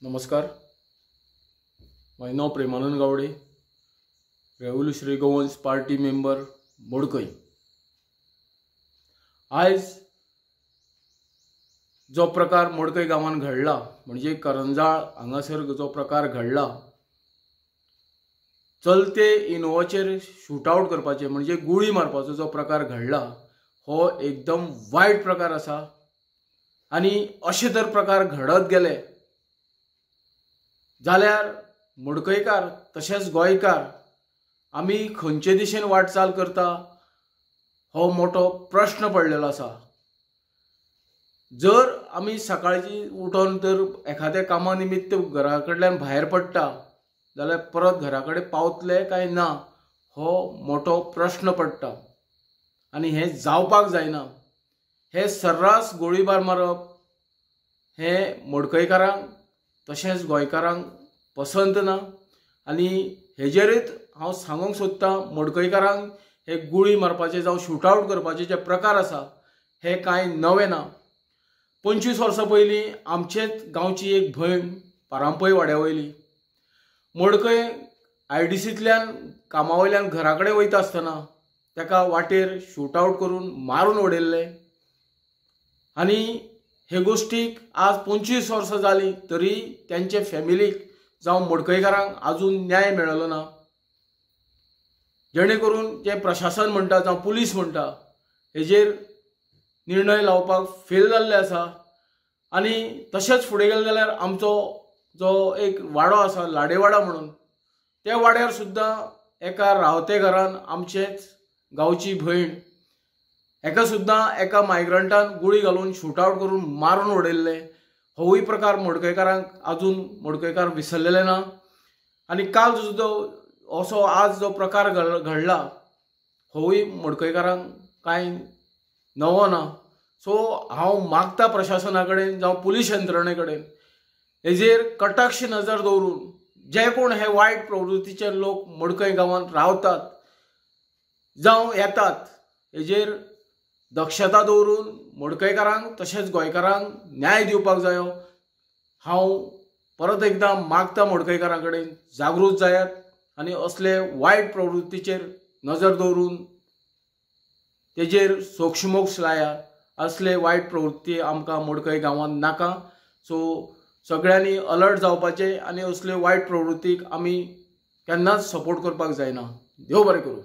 नमस्कार, माझे नाव Premanand Gawde, revolutionary Goans party member मोडकई। आज जो प्रकार मोडकई गांवांत घडला म्हणजे करंजाळ हांगासर जो प्रकार घडला, चलते इनोवाचेर शूटआउट करपाचे म्हणजे गुळी मारपाचो जो प्रकार घडला, हो एकदम वायट प्रकार आसा। आणि अशे जर प्रकार घडत गेले जाल्यार मोडकईकार तशेंच गोंयकार आमी खंयचे दिशेन वाटचाल करता हो मोठो प्रश्न पडलेलो आसा। जर आमी सकाळची उठोन तर एखाद्या कामा निमित्त घरा कडल्यान भायर पडटा जाल्यार परत घरा कडेन पावतले काय ना हो मोठो प्रश्न पडटा। आनी हे जावपाक जायना। हे सर्रास गोळीबार मारप हे मोडकईकारांक तशेंच गोंयकारांक पसंत ना। आनी हेजेरूच हांव सांगूंक सोदतां, मोडकईकारांक हे गुळी मारपाचे जावं शूटआउट करपाचे जे प्रकार आसा हे कांय नवे ना। 25 वर्सां पयलीं आमचेच गांवची एक भयण पारांपय वाड्या वयली मोडकय IDCंतल्यान कामा वयल्यान घरा कडेन वयता आसतना ताका वाटेर शूटआउट करून मारून उडयल्ले। आनी हे गोष्टीक आज 25 वर्सां जालीं तरी त्यांचे फॅमिलीक जावं मोडकईकारांक आजून न्याय मेळ्ळो ना। जेणे करून जे प्रशासन म्हणटा जावं पुलीस म्हणटा हेजेर निर्णय लावपाक फेल जाल्ले आसा। आनी तशेंच फुडें गेले जाल्यार आमचो जो एक वाडो आसा लाडेवाडा म्हणून, त्या वाड्यार सुद्दां एका रावते घरान आमचेच गांवची भयण हेका सुद्दां एका मायग्रंटान गुळी घालून शूटआउट करून मारून उडयल्ले। होवूय प्रकार मोडकईकारांक आजून मोडकईकार विसरलेले ना। आनी काल सुद्दां असो आज जो प्रकार घडला होवूय मोडकईकारांक कांय नवो ना। सो हांव मागता प्रशासना कडेन जावं पुलीस यंत्रणे कडेन हेजेर कटाक्ष नजर दवरून जे कोण हे वायट प्रवृत्तीचे लोक मोडकई गांवांत रावतात जावं येतात हेजेर दक्षता दवरून मोडकईकारांक तशेंच गोंयकारांक न्याय दिवपाक जायो। हांव परत एकदां मागता मोडकईकारां कडेन जागृत जायात आनी असले वायट प्रवृत्तीचेर नजर दवरून तेजेर सोक्षमोक्ष लायात। असले वायट प्रवृत्ती आमकां मोडकई गांवांत नाका। सो सगळ्यांनी अलर्ट जावपाचें आनी असले वायट प्रवृत्तीक आमी केन्नाच सपोर्ट करपाक जायना। देव बरें करूं।